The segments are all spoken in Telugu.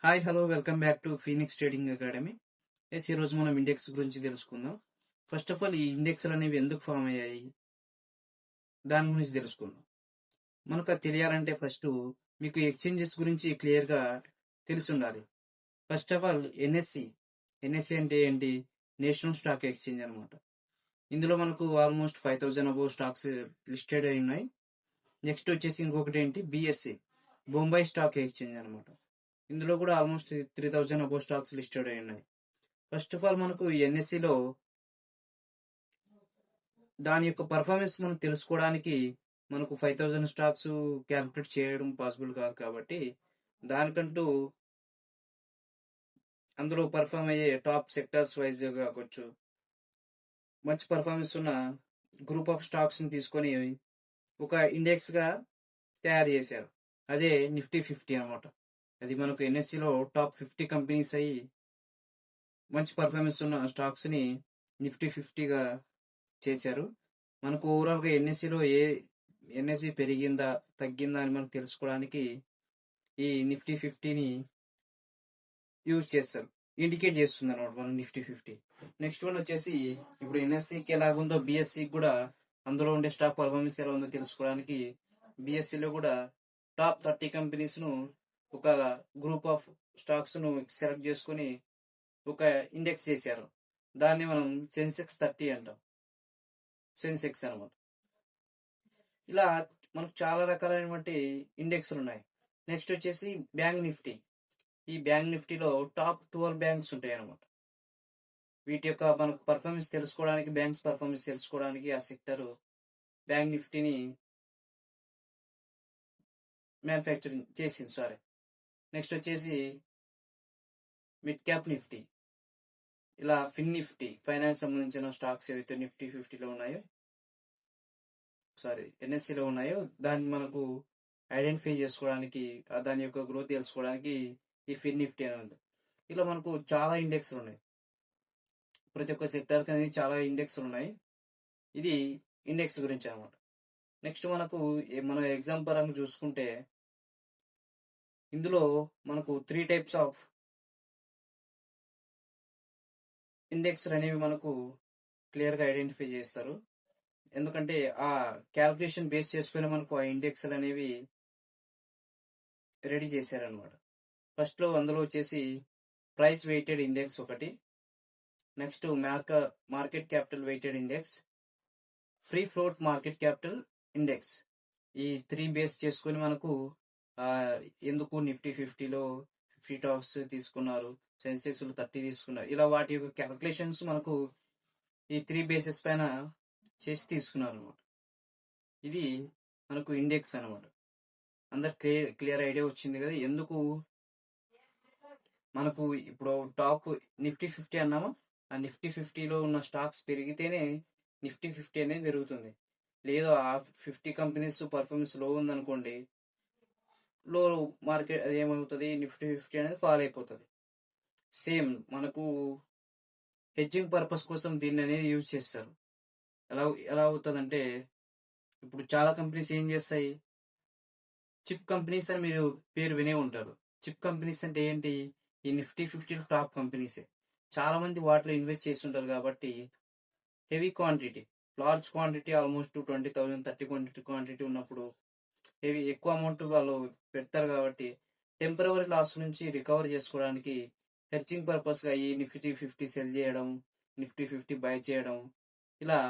Hi hello welcome back to Phoenix trading academy. ఈరోజు మనం ఇండెక్స్ గురించి తెలుసుకుందాం. ఫస్ట్ ఆఫ్ ఆల్ ఈ ఇండెక్స్లు అనేవి ఎందుకు ఫామ్ అయ్యాయి దాని గురించి తెలుసుకుందాం. మనకు అది తెలియాలంటే ఫస్ట్ మీకు ఎక్స్చేంజెస్ గురించి క్లియర్గా తెలిసి ఉండాలి. ఫస్ట్ ఆఫ్ ఆల్ ఎన్ఎస్సి అంటే ఏంటి? నేషనల్ స్టాక్ ఎక్స్చేంజ్ అనమాట. ఇందులో మనకు ఆల్మోస్ట్ 5000 అబోవ్ స్టాక్స్ లిస్టెడ్ అయి ఉన్నాయి. నెక్స్ట్ వచ్చేసి ఇంకొకటి ఏంటి, బిఎస్సి బొంబాయి స్టాక్ ఎక్స్చేంజ్ అనమాట. ఇందులో కూడా ఆల్మోస్ట్ 3000 అబోవ్ స్టాక్స్ లిస్టెడ్ అయి ఉన్నాయి. ఫస్ట్ ఆఫ్ ఆల్ మనకు ఎన్ఎస్సిలో దాని యొక్క పర్ఫార్మెన్స్ మనం తెలుసుకోవడానికి మనకు 5000 స్టాక్స్ క్యాల్కులేట్ చేయడం పాసిబుల్ కాదు కాబట్టి దానికంటూ అందులో పర్ఫామ్ అయ్యే టాప్ సెక్టర్స్ వైజ్ కావచ్చు, మంచి పర్ఫార్మెన్స్ ఉన్న గ్రూప్ ఆఫ్ స్టాక్స్ని తీసుకొని ఒక ఇండెక్స్గా తయారు చేశారు. అదే నిఫ్టీ 50 అనమాట. అది మనకు ఎన్ఎస్సిలో టాప్ 50 కంపెనీస్ అయ్యి మంచి పర్ఫార్మెన్స్ ఉన్న స్టాక్స్ని నిఫ్టీ 50గా చేశారు. మనకు ఓవరాల్గా ఎన్ఎస్సిలో ఎన్ఎస్సి పెరిగిందా తగ్గిందా అని మనకు తెలుసుకోవడానికి ఈ నిఫ్టీ 50ని యూజ్ చేస్తారు, ఇండికేట్ చేస్తుంది అనమాట మనం నిఫ్టీ 50. నెక్స్ట్ వన్ వచ్చేసి ఇప్పుడు ఎన్ఎస్సికి ఎలాగుందో బిఎస్సికి కూడా అందులో ఉండే స్టాక్ పర్ఫార్మెన్స్ ఎలా ఉందో తెలుసుకోవడానికి బిఎస్సిలో కూడా టాప్ 30 కంపెనీస్ను ఒక గ్రూప్ ఆఫ్ స్టాక్స్ను సెలెక్ట్ చేసుకుని ఒక ఇండెక్స్ చేశారు. దాన్ని మనం సెన్సెక్స్ 30 అంటాం, సెన్సెక్స్ అనమాట. ఇలా మనకు చాలా రకాలైనటువంటి ఇండెక్స్లు ఉన్నాయి. నెక్స్ట్ వచ్చేసి బ్యాంక్ నిఫ్టీ. ఈ బ్యాంక్ నిఫ్టీలో టాప్ 12 బ్యాంక్స్ ఉంటాయి అనమాట. వీటి యొక్క మనకు పర్ఫార్మెన్స్ తెలుసుకోవడానికి, బ్యాంక్స్ పర్ఫార్మెన్స్ తెలుసుకోవడానికి ఆ సెక్టర్ బ్యాంక్ నిఫ్టీని మ్యానుఫ్యాక్చరింగ్ చేసింది. సారీ. నెక్స్ట్ వచ్చేసి మిడ్ క్యాప్ నిఫ్టీ. ఇలా ఫిన్ నిఫ్టీ, ఫైనాన్స్ సంబంధించిన స్టాక్స్ ఏవైతే నిఫ్టీ 50లో ఉన్నాయో, ఎన్ఎస్సిలో ఉన్నాయో దాన్ని మనకు ఐడెంటిఫై చేసుకోవడానికి, దాని యొక్క గ్రోత్ తెలుసుకోవడానికి ఈ ఫిన్ నిఫ్టీ అని ఉంది. ఇలా మనకు చాలా ఇండెక్స్లు ఉన్నాయి. ప్రతి ఒక్క సెక్టర్కి అనేది చాలా ఇండెక్స్లు ఉన్నాయి. ఇది ఇండెక్స్ గురించి అనమాట. నెక్స్ట్ మనకు మన ఎగ్జామ్ పరంగా చూసుకుంటే ఇందులో మనకు 3 టైప్స్ ఆఫ్ ఇండెక్స్ అనేవి మనకు క్లియర్గా ఐడెంటిఫై చేస్తారు. ఎందుకంటే ఆ క్యాల్కులేషన్ బేస్ చేసుకుని మనకు ఆ ఇండెక్స్లు అనేవి రెడీ చేశారనమాట. ఫస్ట్లో అందులో వచ్చేసి ప్రైస్ వెయిటెడ్ ఇండెక్స్ ఒకటి, next market capital weighted index, free float market capital index. ఈ 3 బేస్ చేసుకుని మనకు ఎందుకు నిఫ్టీ 50లో 50 టాప్స్ తీసుకున్నారు, సెన్సెక్స్లు 30 తీసుకున్నారు, ఇలా వాటి యొక్క క్యాల్కులేషన్స్ మనకు ఈ 3 బేసెస్ పైన చేసి తీసుకున్నారు అనమాట. ఇది మనకు ఇండెక్స్ అనమాట. అందరు క్లియర్ ఐడియా వచ్చింది కదా ఎందుకు మనకు ఇప్పుడు టాప్ నిఫ్టీ 50 అన్నామా, ఆ నిఫ్టీ 50లో ఉన్న స్టాక్స్ పెరిగితేనే నిఫ్టీ 50 అనేది పెరుగుతుంది. లేదు ఆ 50 కంపెనీస్ పర్ఫార్మెన్స్ లో ఉందనుకోండి, లో మార్కెట్ అది ఏమవుతుంది, నిఫ్టీ 50 అనేది ఫాల్ అయిపోతుంది. సేమ్ మనకు హెడ్జింగ్ పర్పస్ కోసం దీన్ని అనేది యూజ్ చేస్తారు. ఎలా అవుతుందంటే, ఇప్పుడు చాలా కంపెనీస్ ఏం చేస్తాయి, చిప్ కంపెనీస్ అని మీరు పేరు వినే ఉంటారు. చిప్ కంపెనీస్ అంటే ఏంటి, ఈ నిఫ్టీ 50లో టాప్ కంపెనీసే. చాలా మంది వాటిలో ఇన్వెస్ట్ చేసి ఉంటారు కాబట్టి heavy quantity, large quantity, almost 20,000 30 quantity ఉన్నప్పుడు ఎక్కువ అమౌంట్ వాళ్ళు పెడతారు కాబట్టి టెంపరవరీ లాస్ నుంచి రికవర్ చేసుకోవడానికి హెడ్జింగ్ పర్పస్గా ఈ నిఫ్టీ 50 సెల్ చేయడం, నిఫ్టీ 50 బై చేయడం, ఇలా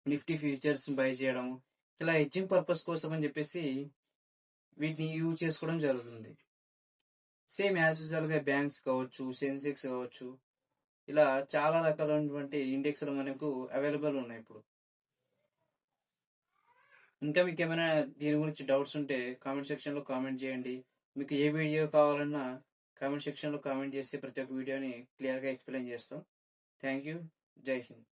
నిఫ్టీ ఫ్యూచర్స్ బై చేయడం, ఇలా హెడ్జింగ్ పర్పస్ కోసం అని చెప్పేసి వీటిని యూజ్ చేసుకోవడం జరుగుతుంది. సేమ్ యాజ్ యూజువల్గా బ్యాంక్స్ కావచ్చు, సెన్సెక్స్ కావచ్చు, ఇలా చాలా రకాలైనటువంటి ఇండెక్స్లు మనకు అవైలబుల్ ఉన్నాయి ఇప్పుడు. ఇంకా మీకు ఏమైనా దీని గురించి డౌట్స్ ఉంటే కామెంట్ సెక్షన్లో కామెంట్ చేయండి. మీకు ఏ వీడియో కావాలన్నా కామెంట్ సెక్షన్లో కామెంట్ చేస్తే ప్రతి ఒక్క వీడియోని క్లియర్గా ఎక్స్ప్లెయిన్ చేస్తాం. Thank you. జై హింద్.